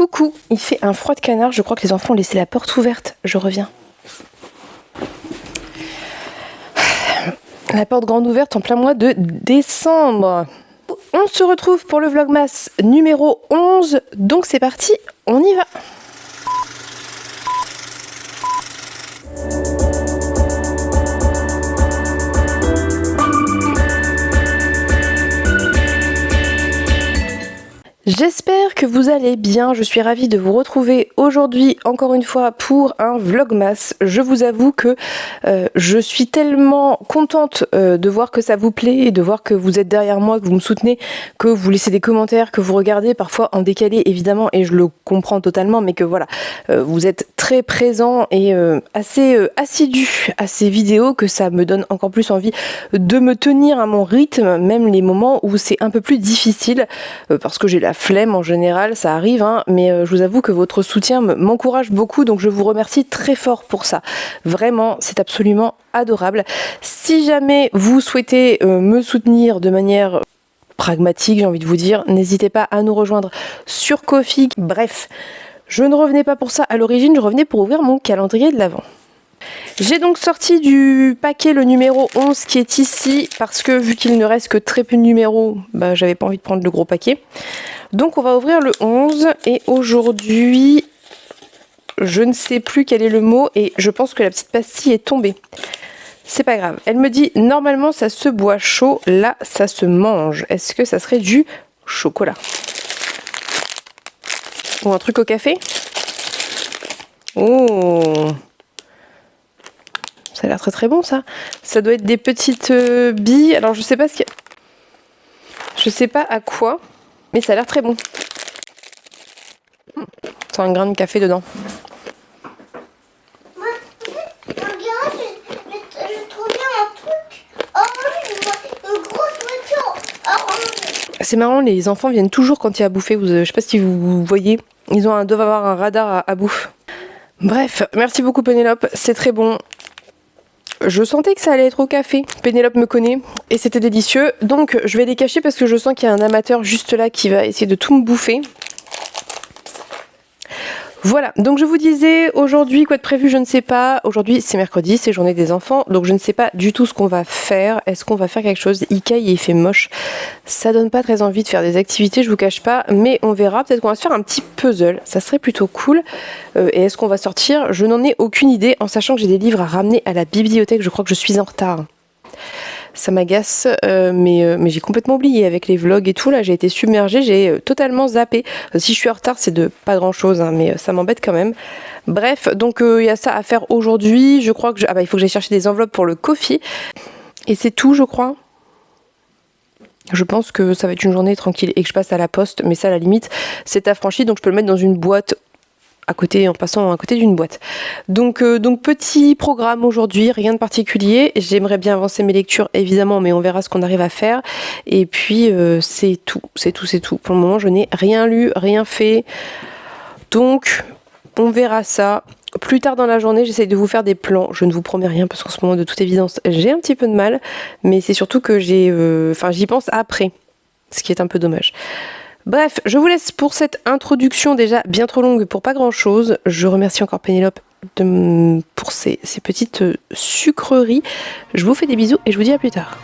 Coucou, il fait un froid de canard, je crois que les enfants ont laissé la porte ouverte, je reviens. La porte grande ouverte en plein mois de décembre. On se retrouve pour le Vlogmas numéro 11, donc c'est parti, on y va. J'espère que vous allez bien, je suis ravie de vous retrouver aujourd'hui encore une fois pour un Vlogmas. Je vous avoue que je suis tellement contente de voir que ça vous plaît et de voir que vous êtes derrière moi, que vous me soutenez, que vous laissez des commentaires, que vous regardez parfois en décalé évidemment et je le comprends totalement, mais que voilà, vous êtes très présent et assez assidu à ces vidéos, que ça me donne encore plus envie de me tenir à mon rythme, même les moments où c'est un peu plus difficile parce que j'ai la flemme en général, ça arrive, hein, mais je vous avoue que votre soutien m'encourage beaucoup, donc je vous remercie très fort pour ça. Vraiment, c'est absolument adorable. Si jamais vous souhaitez me soutenir de manière pragmatique, j'ai envie de vous dire, n'hésitez pas à nous rejoindre sur Ko-fi. Bref, je ne revenais pas pour ça à l'origine, je revenais pour ouvrir mon calendrier de l'Avent. J'ai donc sorti du paquet le numéro 11 qui est ici, parce que vu qu'il ne reste que très peu de numéros, j'avais pas envie de prendre le gros paquet. Donc on va ouvrir le 11 et aujourd'hui, je ne sais plus quel est le mot et je pense que la petite pastille est tombée. C'est pas grave. Elle me dit normalement ça se boit chaud, là ça se mange. Est-ce que ça serait du chocolat? Ou un truc au café? Oh! Ça a l'air très très bon ça. Ça doit être des petites billes. Alors je sais pas ce qu'il y a. Je sais pas à quoi. Mais ça a l'air très bon. C'est un grain de café dedans. Moi, regarde, je trouvais un truc orange, une grosse voiture orange. C'est marrant, les enfants viennent toujours quand il y a à bouffer. Je sais pas si vous voyez. Ils doivent avoir un radar à bouffe. Bref, merci beaucoup Pénélope, c'est très bon. Je sentais que ça allait être au café. Pénélope me connaît et c'était délicieux. Donc je vais les cacher parce que je sens qu'il y a un amateur juste là qui va essayer de tout me bouffer. Voilà, donc je vous disais aujourd'hui quoi de prévu, je ne sais pas. Aujourd'hui c'est mercredi, c'est journée des enfants, donc je ne sais pas du tout ce qu'on va faire. Est-ce qu'on va faire quelque chose? Ikaï, il fait moche. Ça donne pas très envie de faire des activités, je vous cache pas, mais on verra. Peut-être qu'on va se faire un petit puzzle, ça serait plutôt cool. Et est-ce qu'on va sortir? Je n'en ai aucune idée, en sachant que j'ai des livres à ramener à la bibliothèque. Je crois que je suis en retard. Ça m'agace, mais j'ai complètement oublié avec les vlogs et tout. Là, j'ai été submergée, j'ai totalement zappé. Si je suis en retard, c'est de pas grand chose, hein, mais ça m'embête quand même. Bref, donc il y a ça à faire aujourd'hui. Je crois que il faut que j'aille chercher des enveloppes pour le Ko-fi. Et c'est tout, je crois. Je pense que ça va être une journée tranquille et que je passe à la poste, mais ça, à la limite, c'est affranchi, donc je peux le mettre dans une boîte à côté, en passant à côté d'une boîte. Donc petit programme aujourd'hui, rien de particulier. J'aimerais bien avancer mes lectures évidemment, mais on verra ce qu'on arrive à faire. Et puis c'est tout. Pour le moment, je n'ai rien lu, rien fait. Donc on verra ça. Plus tard dans la journée, j'essaye de vous faire des plans. Je ne vous promets rien parce qu'en ce moment, de toute évidence, j'ai un petit peu de mal. Mais c'est surtout que j'y pense après, ce qui est un peu dommage. Bref, je vous laisse pour cette introduction déjà bien trop longue pour pas grand chose. Je remercie encore Pénélope pour ces petites sucreries. Je vous fais des bisous et je vous dis à plus tard.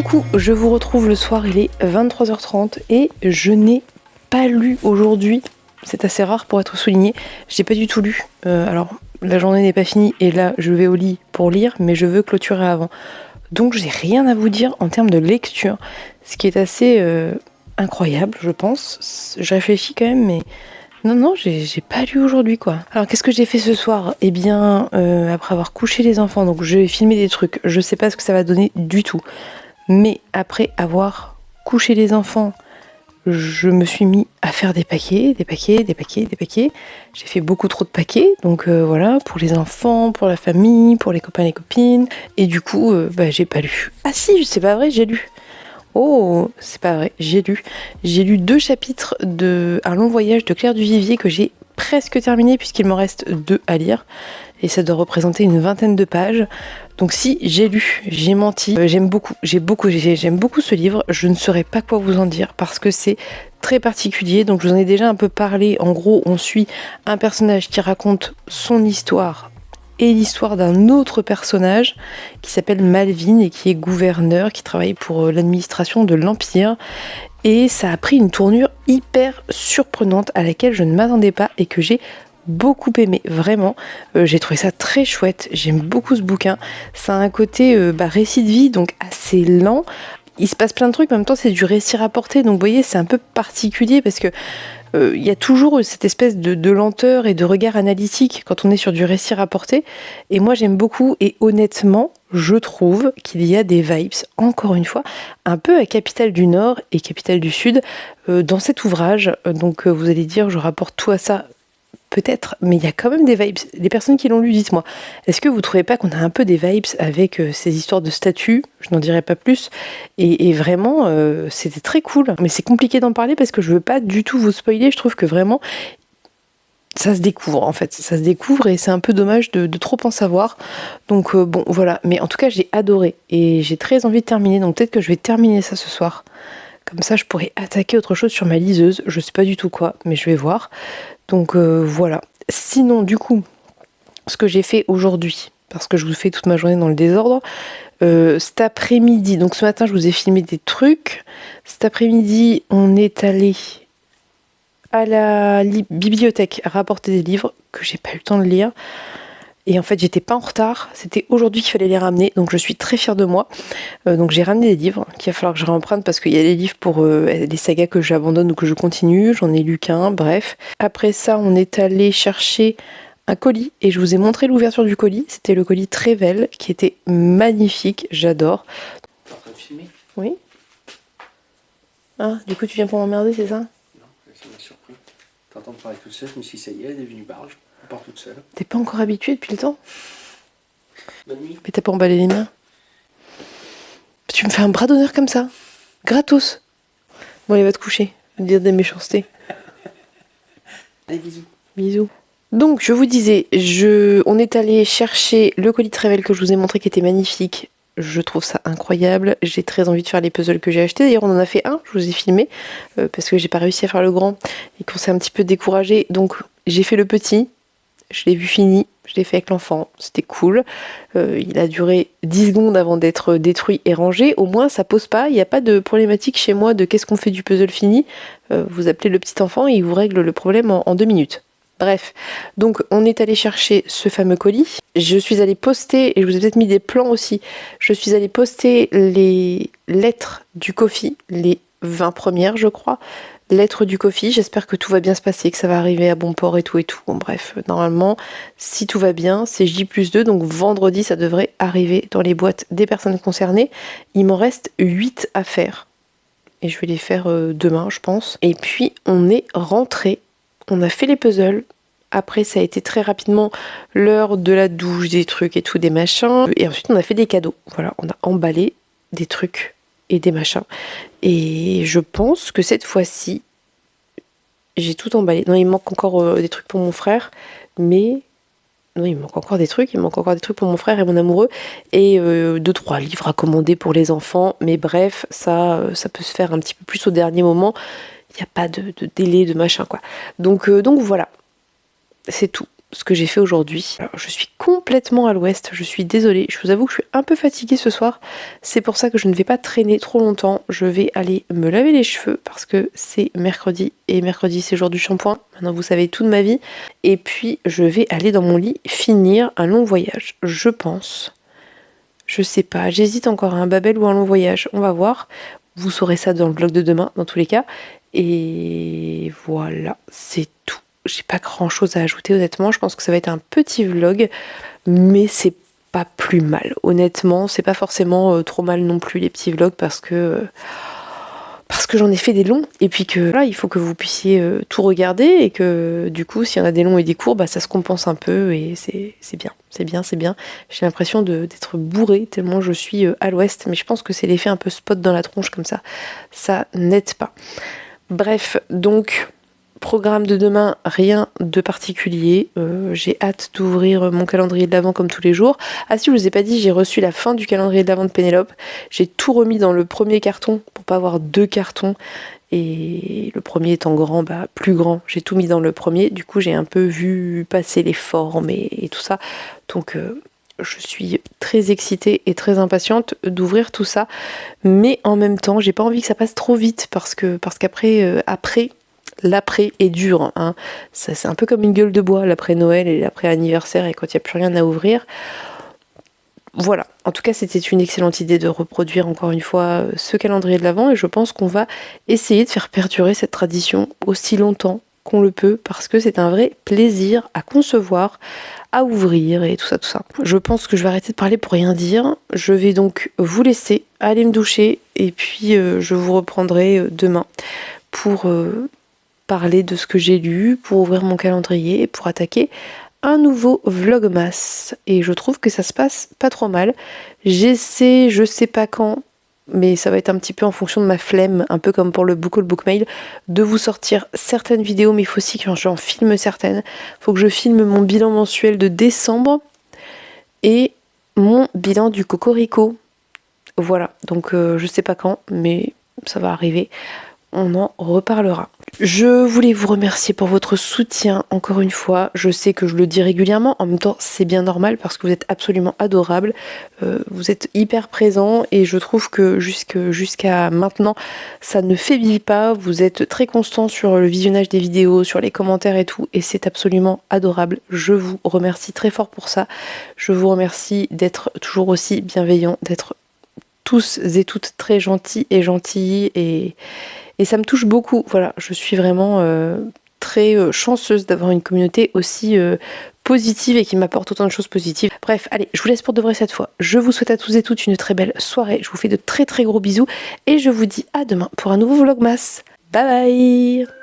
coup, je vous retrouve le soir, il est 23h30 et je n'ai pas lu aujourd'hui. C'est assez rare pour être souligné. J'ai pas du tout lu. Alors, la journée n'est pas finie et là, je vais au lit pour lire, mais je veux clôturer avant. Donc, j'ai rien à vous dire en termes de lecture, ce qui est assez incroyable, je pense. Je réfléchis quand même, mais non, j'ai pas lu aujourd'hui, quoi. Alors, qu'est-ce que j'ai fait ce soir? Eh bien, après avoir couché les enfants, donc je vais filmer des trucs. Je sais pas ce que ça va donner du tout. Mais après avoir couché les enfants, je me suis mis à faire des paquets. J'ai fait beaucoup trop de paquets, donc voilà, pour les enfants, pour la famille, pour les copains et les copines. Et du coup, j'ai pas lu. Ah si, c'est pas vrai, j'ai lu. Oh, c'est pas vrai, j'ai lu. J'ai lu 2 chapitres de Un long voyage de Claire Duvivier que j'ai presque terminé puisqu'il m'en reste 2 à lire. Et ça doit représenter une 20aine de pages. Donc si, j'ai lu, j'ai menti. J'aime beaucoup ce livre. Je ne saurais pas quoi vous en dire parce que c'est très particulier. Donc je vous en ai déjà un peu parlé. En gros, on suit un personnage qui raconte son histoire et l'histoire d'un autre personnage qui s'appelle Malvin et qui est gouverneur, qui travaille pour l'administration de l'Empire. Et ça a pris une tournure hyper surprenante à laquelle je ne m'attendais pas et que j'ai beaucoup aimé, vraiment. J'ai trouvé ça très chouette, j'aime beaucoup ce bouquin. Ça a un côté récit de vie, donc assez lent. Il se passe plein de trucs, en même temps c'est du récit rapporté, donc vous voyez c'est un peu particulier parce que il y a toujours cette espèce de lenteur et de regard analytique quand on est sur du récit rapporté. Et moi j'aime beaucoup et honnêtement je trouve qu'il y a des vibes, encore une fois, un peu à Capitale du Nord et Capitale du Sud dans cet ouvrage. Donc vous allez dire je rapporte tout à ça. Peut-être, mais il y a quand même des vibes. Les personnes qui l'ont lu, dites-moi, est-ce que vous ne trouvez pas qu'on a un peu des vibes avec ces histoires de statues? Je n'en dirai pas plus. Et vraiment, c'était très cool. Mais c'est compliqué d'en parler parce que je ne veux pas du tout vous spoiler. Je trouve que vraiment, ça se découvre en fait. Ça se découvre et c'est un peu dommage de trop en savoir. Donc bon, voilà. Mais en tout cas, j'ai adoré et j'ai très envie de terminer. Donc peut-être que je vais terminer ça ce soir. Comme ça, je pourrais attaquer autre chose sur ma liseuse. Je ne sais pas du tout quoi, mais je vais voir. Donc voilà. Sinon, du coup, ce que j'ai fait aujourd'hui, parce que je vous fais toute ma journée dans le désordre, cet après-midi, donc ce matin, je vous ai filmé des trucs. Cet après-midi, on est allé à la bibliothèque rapporter des livres que j'ai pas eu le temps de lire. Et en fait, j'étais pas en retard. C'était aujourd'hui qu'il fallait les ramener. Donc, je suis très fière de moi. Donc, j'ai ramené des livres qu'il va falloir que je réemprunte parce qu'il y a des livres pour les sagas que j'abandonne ou que je continue. J'en ai lu qu'un, bref. Après ça, on est allé chercher un colis et je vous ai montré l'ouverture du colis. C'était le colis Trével qui était magnifique. J'adore. T'es en train de filmer? Oui. Ah, du coup, tu viens pour m'emmerder, c'est ça? Non, ça m'a surpris. T'entends parler tout seul, je me suis dit, ça y est, elle est venue barge. On part toute seule. T'es pas encore habitué depuis le temps? Bonne nuit. Mais t'as pas emballé les miens? Tu me fais un bras d'honneur comme ça? Gratos. Bon, allez, va te coucher. Va te dire des méchancetés. Allez, bisous. Bisous. Donc, je vous disais, on est allé chercher le colis Trével que je vous ai montré qui était magnifique. Je trouve ça incroyable. J'ai très envie de faire les puzzles que j'ai achetés. D'ailleurs, on en a fait un, je vous ai filmé, parce que j'ai pas réussi à faire le grand et qu'on s'est un petit peu découragé. Donc, j'ai fait le petit. Je l'ai vu fini, je l'ai fait avec l'enfant, c'était cool. Il a duré 10 secondes avant d'être détruit et rangé. Au moins, ça pose pas, il n'y a pas de problématique chez moi de qu'est-ce qu'on fait du puzzle fini. Vous appelez le petit enfant et il vous règle le problème en 2 minutes. Bref, donc on est allé chercher ce fameux colis. Je suis allée poster, et je vous ai peut-être mis des plans aussi, je suis allée poster les lettres du Ko-fi, les 20 premières je crois, lettres du Ko-fi. J'espère que tout va bien se passer, que ça va arriver à bon port et tout. Bon bref, normalement, si tout va bien, c'est J+2, donc vendredi ça devrait arriver dans les boîtes des personnes concernées. Il m'en reste 8 à faire. Et je vais les faire demain, je pense. Et puis on est rentré. On a fait les puzzles. Après, ça a été très rapidement l'heure de la douche, des trucs et tout, des machins. Et ensuite, on a fait des cadeaux. Voilà, on a emballé des trucs et des machins. Et je pense que cette fois-ci, j'ai tout emballé. Non, il me manque encore des trucs pour mon frère. Mais non, il me manque encore des trucs. Il me manque encore des trucs pour mon frère et mon amoureux. Et 2-3 livres à commander pour les enfants. Mais bref, ça peut se faire un petit peu plus au dernier moment. Il n'y a pas de délai, de machin, quoi. Donc voilà. C'est tout. ce que j'ai fait aujourd'hui. Alors, je suis complètement à l'ouest, je suis désolée, je vous avoue que je suis un peu fatiguée ce soir, c'est pour ça que je ne vais pas traîner trop longtemps, je vais aller me laver les cheveux parce que c'est mercredi, et mercredi c'est jour du shampoing, maintenant vous savez tout de ma vie, et puis je vais aller dans mon lit finir un long voyage, je pense. Je sais pas, j'hésite encore à un Babel ou un long voyage, on va voir, vous saurez ça dans le vlog de demain dans tous les cas, et voilà, c'est tout. J'ai pas grand chose à ajouter honnêtement, je pense que ça va être un petit vlog, mais c'est pas plus mal. Honnêtement, c'est pas forcément trop mal non plus les petits vlogs parce que j'en ai fait des longs et puis que là il faut que vous puissiez tout regarder et que du coup s'il y en a des longs et des courts, bah ça se compense un peu et c'est bien. J'ai l'impression d'être bourrée tellement je suis à l'ouest, mais je pense que c'est l'effet un peu spot dans la tronche comme ça n'aide pas. Bref, donc programme de demain, rien de particulier. J'ai hâte d'ouvrir mon calendrier de l'Avent comme tous les jours. Ah si, je vous ai pas dit, j'ai reçu la fin du calendrier de l'Avent de Pénélope. J'ai tout remis dans le premier carton pour pas avoir 2 cartons. Et le premier étant grand, bah plus grand. J'ai tout mis dans le premier. Du coup, j'ai un peu vu passer les formes et tout ça. Donc je suis très excitée et très impatiente d'ouvrir tout ça. Mais en même temps, j'ai pas envie que ça passe trop vite parce qu'après l'après est dur, hein. Ça, c'est un peu comme une gueule de bois, l'après Noël et l'après anniversaire et quand il n'y a plus rien à ouvrir. Voilà, en tout cas c'était une excellente idée de reproduire encore une fois ce calendrier de l'Avent et je pense qu'on va essayer de faire perdurer cette tradition aussi longtemps qu'on le peut parce que c'est un vrai plaisir à concevoir, à ouvrir et tout ça. Je pense que je vais arrêter de parler pour rien dire. Je vais donc vous laisser aller me doucher et puis je vous reprendrai demain pour parler de ce que j'ai lu, pour ouvrir mon calendrier et pour attaquer un nouveau vlogmas. Et je trouve que ça se passe pas trop mal. J'essaie, je sais pas quand, mais ça va être un petit peu en fonction de ma flemme, un peu comme pour le book haul book mail, de vous sortir certaines vidéos, mais il faut aussi que j'en filme certaines. Il faut que je filme mon bilan mensuel de décembre et mon bilan du Cocorico. Voilà, donc je sais pas quand, mais ça va arriver. On en reparlera. Je voulais vous remercier pour votre soutien encore une fois. Je sais que je le dis régulièrement, en même temps c'est bien normal parce que vous êtes absolument adorables. Vous êtes hyper présents et je trouve que jusqu'à maintenant ça ne faiblit pas. Vous êtes très constants sur le visionnage des vidéos, sur les commentaires et tout et c'est absolument adorable. Je vous remercie très fort pour ça. Je vous remercie d'être toujours aussi bienveillants, d'être tous et toutes très gentils et gentilles et ça me touche beaucoup. Voilà, je suis vraiment très chanceuse d'avoir une communauté aussi positive et qui m'apporte autant de choses positives. Bref, allez, je vous laisse pour de vrai cette fois. Je vous souhaite à tous et toutes une très belle soirée. Je vous fais de très très gros bisous et je vous dis à demain pour un nouveau vlogmas. Bye bye!